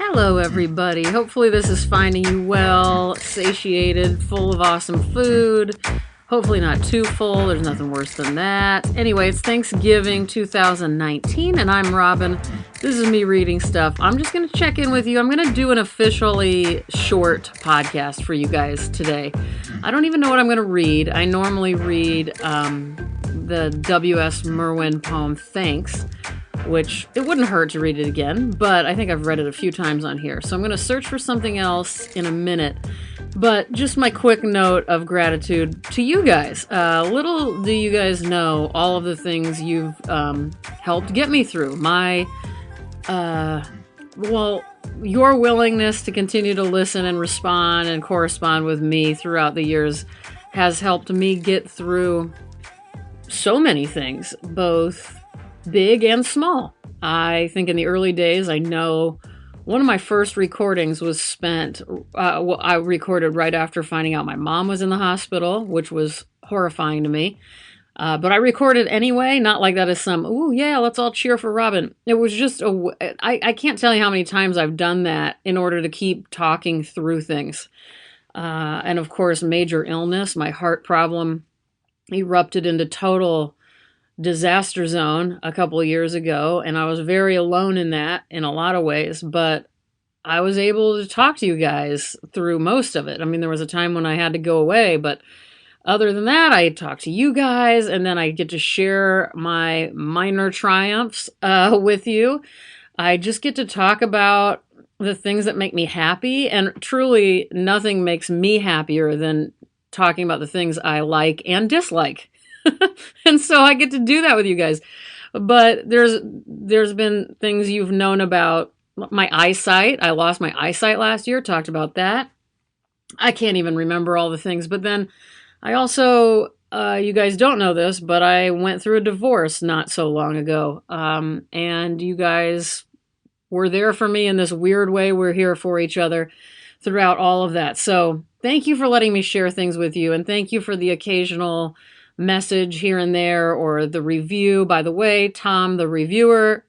Hello, everybody. Hopefully this is finding you well, satiated, full of awesome food. Hopefully not too full. There's nothing worse than that. Anyway, it's Thanksgiving 2019, and I'm Robin. This is me reading stuff. I'm just going to check in with you. I'm going to do an officially short podcast for you guys today. I don't even know what I'm going to read. I normally read the W.S. Merwin poem, Thanks, which it wouldn't hurt to read it again, but I think I've read it a few times on here. So I'm going to search for something else in a minute. But just my quick note of gratitude to you guys. Little do you guys know all of the things you've helped get me through. Your willingness to continue to listen and respond and correspond with me throughout the years has helped me get through so many things, both big and small. I think in the early days, I know one of my first recordings was spent, I recorded right after finding out my mom was in the hospital, which was horrifying to me. But I recorded anyway, not like that as some, ooh, yeah, let's all cheer for Robin. It was just, I can't tell you how many times I've done that in order to keep talking through things. And of course, major illness, my heart problem erupted into total disaster zone a couple of years ago, and I was very alone in that in a lot of ways, but I was able to talk to you guys through most of it. I mean, there was a time when I had to go away, but other than that, I talk to you guys, and then I get to share my minor triumphs with you. I just get to talk about the things that make me happy, and truly nothing makes me happier than talking about the things I like and dislike. And so I get to do that with you guys. But there's been things you've known about my eyesight. I lost my eyesight last year, talked about that. I can't even remember all the things. But then I also, you guys don't know this, but I went through a divorce not so long ago. And you guys were there for me in this weird way. We're here for each other throughout all of that. So thank you for letting me share things with you. And thank you for the occasional message here and there, or the review. By the way, Tom the reviewer,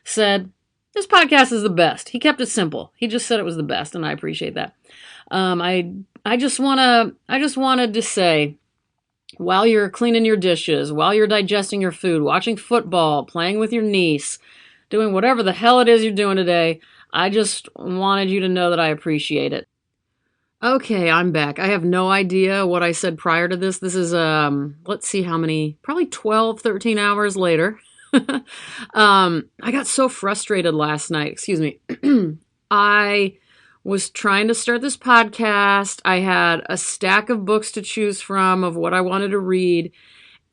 said this podcast is the best. He kept it simple. He just said it was the best, and I appreciate that. I just wanted to say, while you're cleaning your dishes, while you're digesting your food, watching football, playing with your niece, doing whatever the hell it is you're doing today, I just wanted you to know that I appreciate it. Okay, I'm back. I have no idea what I said prior to this. This is, let's see how many, probably 12, 13 hours later. I got so frustrated last night. Excuse me. I was trying to start this podcast. I had a stack of books to choose from of what I wanted to read.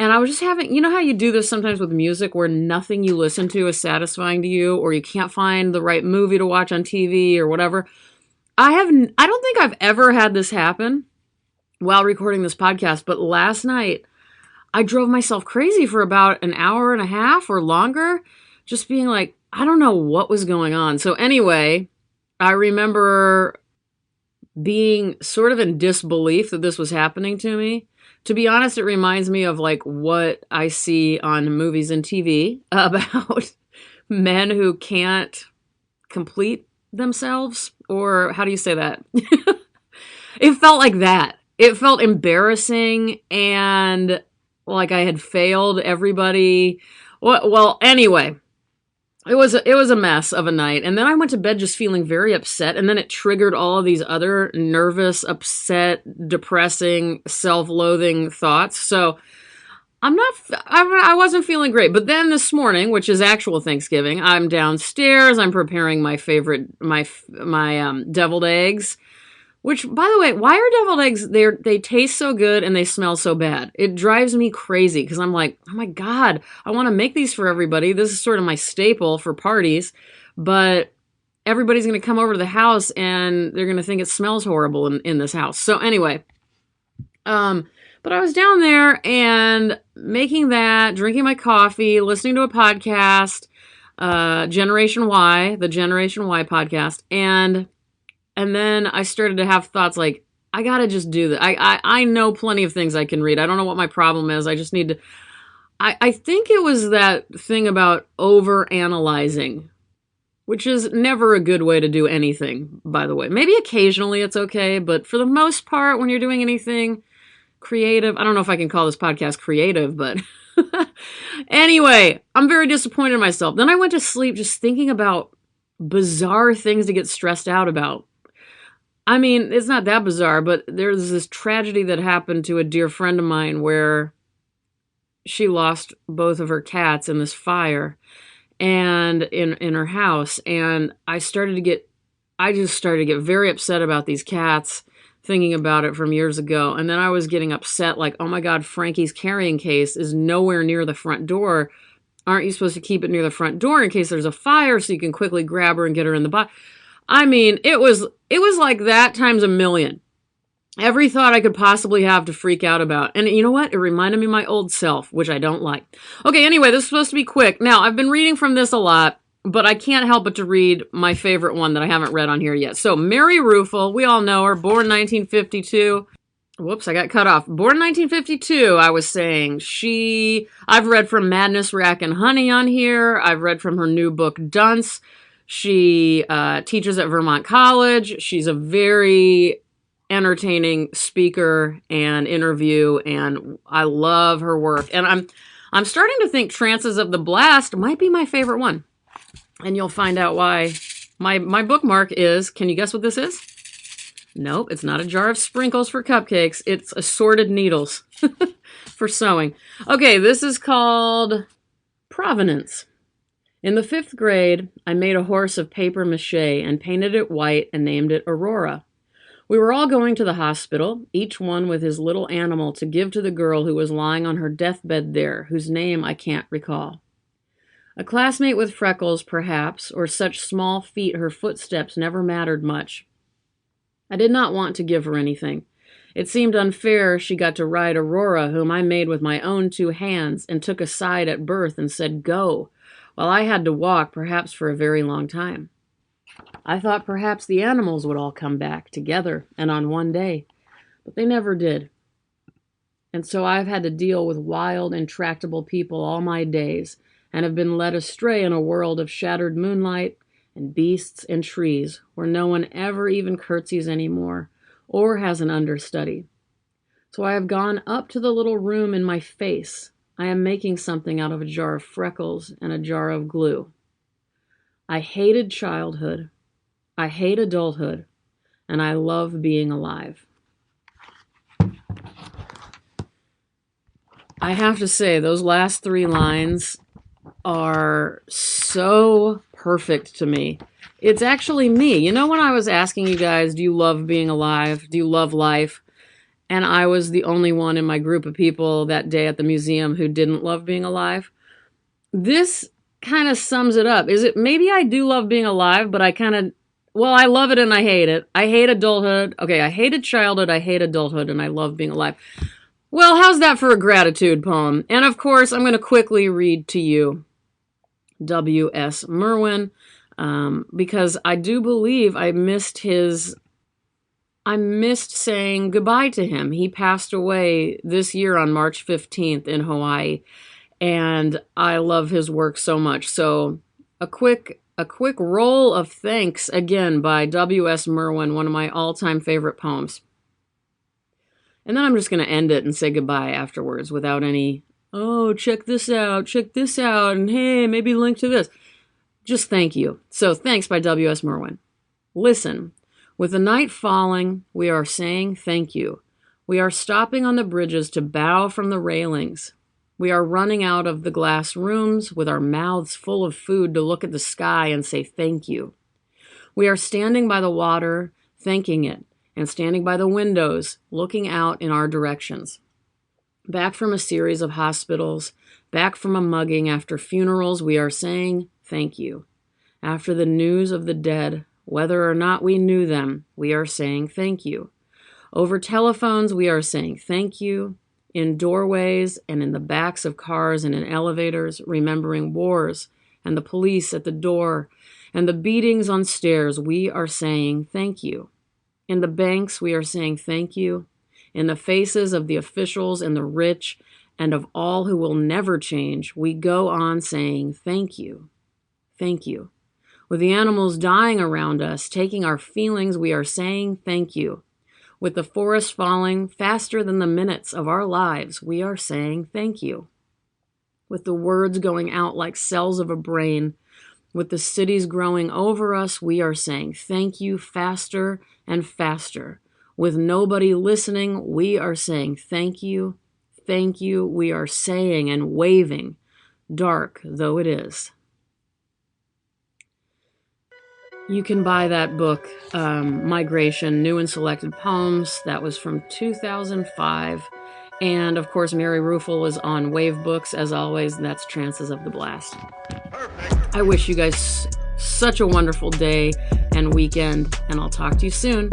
And I was just having, you know how you do this sometimes with music where nothing you listen to is satisfying to you, or you can't find the right movie to watch on TV or whatever. I don't think I've ever had this happen while recording this podcast, but last night I drove myself crazy for about an hour and a half or longer, just being like, I don't know what was going on. So anyway, I remember being sort of in disbelief that this was happening to me. To be honest, it reminds me of like what I see on movies and TV about men who can't complete themselves, or how do you say that? It felt like that. It felt embarrassing and like I had failed everybody. Well, anyway, it was a mess of a night. And then I went to bed just feeling very upset. And then it triggered all of these other nervous, upset, depressing, self-loathing thoughts. So I wasn't feeling great. But then this morning, which is actual Thanksgiving, I'm downstairs. I'm preparing my favorite, my deviled eggs, which, by the way, why are deviled eggs, they taste so good and they smell so bad? It drives me crazy because I'm like, oh my God, I want to make these for everybody. This is sort of my staple for parties, but everybody's going to come over to the house and they're going to think it smells horrible in this house. So anyway, but I was down there and making that, drinking my coffee, listening to a podcast, Generation Y, the Generation Y podcast. And then I started to have thoughts like, I got to just do that. I know plenty of things I can read. I don't know what my problem is. I just need to, I think it was that thing about over analyzing which is never a good way to do anything, by the way. Maybe occasionally it's okay, but for the most part, when you're doing anything creative, I don't know if I can call this podcast creative, but anyway, I'm very disappointed in myself. Then I went to sleep just thinking about bizarre things to get stressed out about. I mean, it's not that bizarre, but there's this tragedy that happened to a dear friend of mine where she lost both of her cats in this fire and in her house. And I just started to get very upset about these cats, thinking about it from years ago. And then I was getting upset, like, oh my God, Frankie's carrying case is nowhere near the front door. Aren't you supposed to keep it near the front door in case there's a fire so you can quickly grab her and get her in the box? I mean, it was like that times a million. Every thought I could possibly have to freak out about. And you know what? It reminded me of my old self, which I don't like. Okay, anyway, this is supposed to be quick. Now, I've been reading from this a lot, but I can't help but to read my favorite one that I haven't read on here yet. So, Mary Ruefle, we all know her, born 1952. Whoops, I got cut off. Born 1952, I was saying. I've read from Madness, Rack, and Honey on here. I've read from her new book, Dunce. She teaches at Vermont College. She's a very entertaining speaker and interview, and I love her work. And I'm starting to think Trances of the Blast might be my favorite one. And you'll find out why. My bookmark is, can you guess what this is? Nope, it's not a jar of sprinkles for cupcakes. It's assorted needles for sewing. Okay, this is called Provenance. In the 5th grade, I made a horse of paper mache and painted it white and named it Aurora. We were all going to the hospital, each one with his little animal to give to the girl who was lying on her deathbed there, whose name I can't recall. A classmate with freckles, perhaps, or such small feet her footsteps never mattered much. I did not want to give her anything. It seemed unfair she got to ride Aurora, whom I made with my own 2 hands, and took aside at birth and said, "Go," while I had to walk, perhaps for a very long time. I thought perhaps the animals would all come back together and on one day, but they never did. And so I've had to deal with wild, intractable people all my days, and have been led astray in a world of shattered moonlight and beasts and trees where no one ever even curtsies anymore or has an understudy. So I have gone up to the little room in my face. I am making something out of a jar of freckles and a jar of glue. I hated childhood. I hate adulthood. And I love being alive. I have to say, those last 3 lines are so perfect to me. It's actually me. You know, when I was asking you guys, do you love being alive? Do you love life? And I was the only one in my group of people that day at the museum who didn't love being alive. This kind of sums it up. Maybe I do love being alive, but I love it and I hate it. I hate adulthood. Okay, I hated childhood, I hate adulthood, and I love being alive. Well, how's that for a gratitude poem? And of course, I'm going to quickly read to you W.S. Merwin, because I do believe I missed saying goodbye to him. He passed away this year on March 15th in Hawaii, and I love his work so much. So a quick roll of thanks again by W.S. Merwin, one of my all-time favorite poems. And then I'm just going to end it and say goodbye afterwards without any, oh, check this out, and hey, maybe link to this. Just thank you. So thanks by W.S. Merwin. Listen, with the night falling, we are saying thank you. We are stopping on the bridges to bow from the railings. We are running out of the glass rooms with our mouths full of food to look at the sky and say thank you. We are standing by the water, thanking it, and standing by the windows, looking out in our directions. Back from a series of hospitals, back from a mugging after funerals, we are saying thank you. After the news of the dead, whether or not we knew them, we are saying thank you. Over telephones, we are saying thank you. In doorways and in the backs of cars and in elevators, remembering wars and the police at the door and the beatings on stairs, we are saying thank you. In the banks, we are saying thank you. In the faces of the officials and the rich and of all who will never change, we go on saying thank you. Thank you. With the animals dying around us, taking our feelings, we are saying thank you. With the forest falling faster than the minutes of our lives, we are saying thank you. With the words going out like cells of a brain, with the cities growing over us, we are saying thank you faster and faster. With nobody listening, we are saying thank you, thank you. We are saying and waving, dark though it is. You can buy that book, Migration, New and Selected Poems. That was from 2005. And, of course, Mary Ruefle is on Wave Books, as always, and that's Trances of the Blast. Perfect. I wish you guys such a wonderful day and weekend, and I'll talk to you soon.